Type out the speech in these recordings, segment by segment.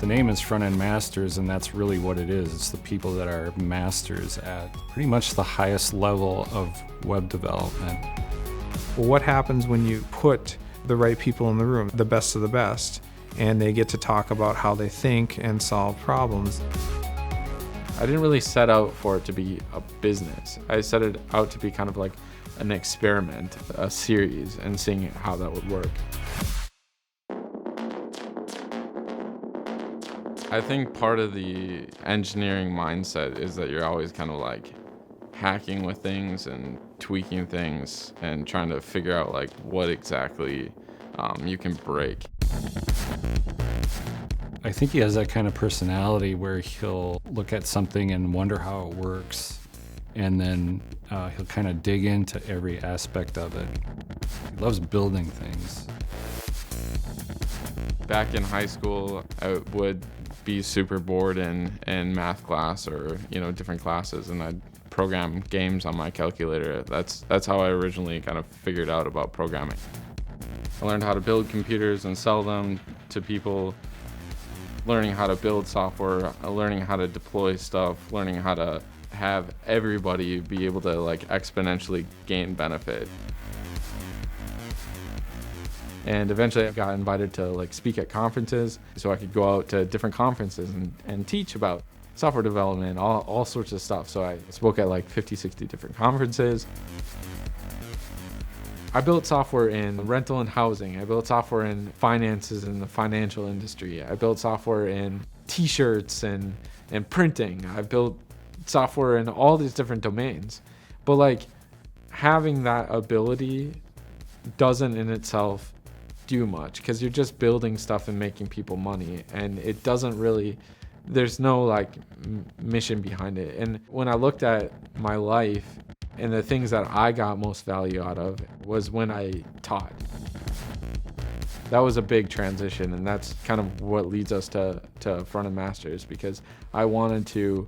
The name is Frontend Masters, and that's really what it is. It's the people that are masters at pretty much the highest level of web development. Well, what happens when you put the right people in the room, the best of the best, and they get to talk about how they think and solve problems? I didn't really set out for it to be a business. I set it out to be kind of like an experiment, a series, and seeing how that would work. I think part of the engineering mindset is that you're always kind of like hacking with things and tweaking things and trying to figure out like what exactly you can break. I think he has that kind of personality where he'll look at something and wonder how it works, and then he'll kind of dig into every aspect of it. He loves building things. Back in high school, I would be super bored in math class or different classes, and I'd program games on my calculator. That's how I originally kind of figured out about programming. I learned how to build computers and sell them to people, learning how to build software, learning how to deploy stuff, learning how to have everybody be able to like exponentially gain benefit. And eventually I got invited to like speak at conferences, so I could go out to different conferences and teach about software development, all sorts of stuff. So I spoke at like 50, 60 different conferences. I built software in rental and housing. I built software in finances in the financial industry. I built software in t-shirts and printing. I built software in all these different domains. But like having that ability doesn't in itself do much, because you're just building stuff and making people money, and it doesn't really, there's no like mission behind it. And when I looked at my life and the things that I got most value out of was when I taught. That was a big transition, and that's kind of what leads us to Frontend Masters, because I wanted to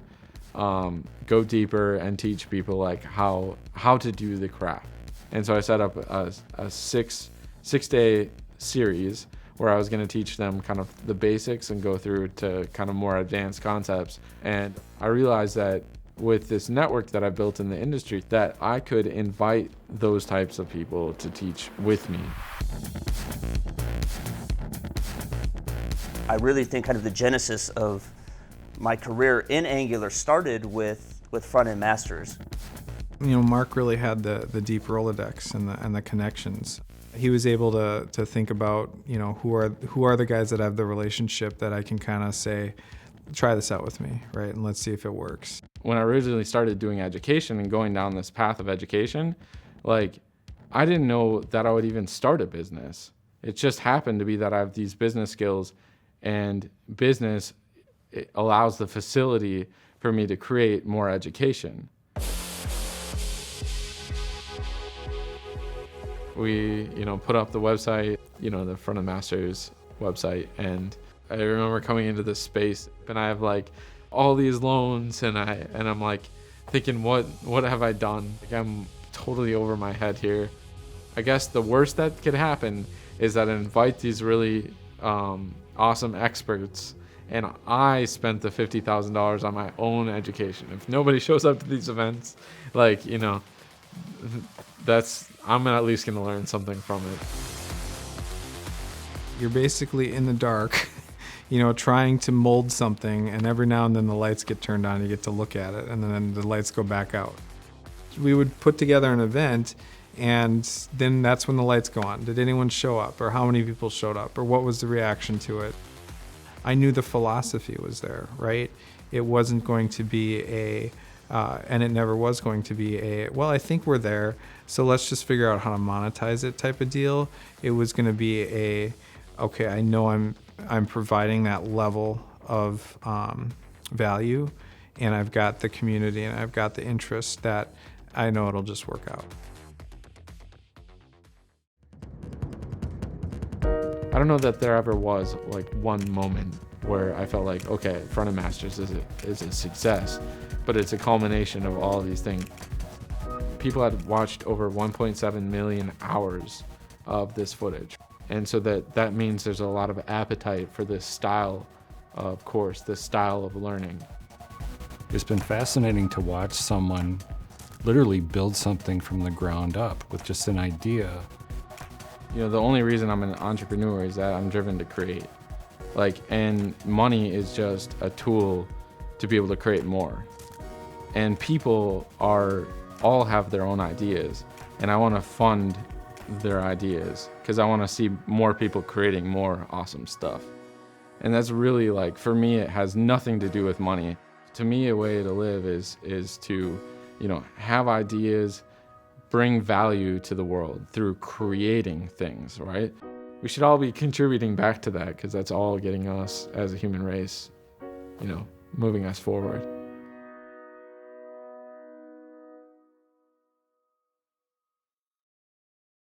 go deeper and teach people like how to do the craft. And so I set up a six-day series where I was going to teach them kind of the basics and go through to kind of more advanced concepts. And I realized that with this network that I built in the industry, that I could invite those types of people to teach with me. I really think kind of the genesis of my career in Angular started with Frontend Masters. Mark really had the deep Rolodex and the connections. He was able to think about, who are the guys that have the relationship that I can kind of say, try this out with me, right? And let's see if it works. When I originally started doing education and going down this path of education, like I didn't know that I would even start a business. It just happened to be that I have these business skills, and business allows the facility for me to create more education. We, put up the website, the Frontend Masters website, and I remember coming into this space, and I have like all these loans, and I'm like thinking, what have I done? Like I'm totally over my head here. I guess the worst that could happen is that I invite these really awesome experts, and I spent the $50,000 on my own education. If nobody shows up to these events, like, I'm at least going to learn something from it. You're basically in the dark, trying to mold something, and every now and then the lights get turned on, you get to look at it, and then the lights go back out. We would put together an event, and then that's when the lights go on. Did anyone show up, or how many people showed up, or what was the reaction to it? I knew the philosophy was there, right? It wasn't going to be and it never was going to be well, I think we're there, so let's just figure out how to monetize it type of deal. It was going to be okay, I know I'm providing that level of value, and I've got the community and I've got the interest that I know it'll just work out. I don't know that there ever was like one moment where I felt like, okay, Frontend Masters is a success, but it's a culmination of all these things. People had watched over 1.7 million hours of this footage. And so that means there's a lot of appetite for this style of course, this style of learning. It's been fascinating to watch someone literally build something from the ground up with just an idea. You know, the only reason I'm an entrepreneur is that I'm driven to create. And money is just a tool to be able to create more. And people all have their own ideas, and I want to fund their ideas because I want to see more people creating more awesome stuff. And that's really, for me, it has nothing to do with money. To me, a way to live is to, have ideas, bring value to the world through creating things, right? We should all be contributing back to that because that's all getting us as a human race, moving us forward.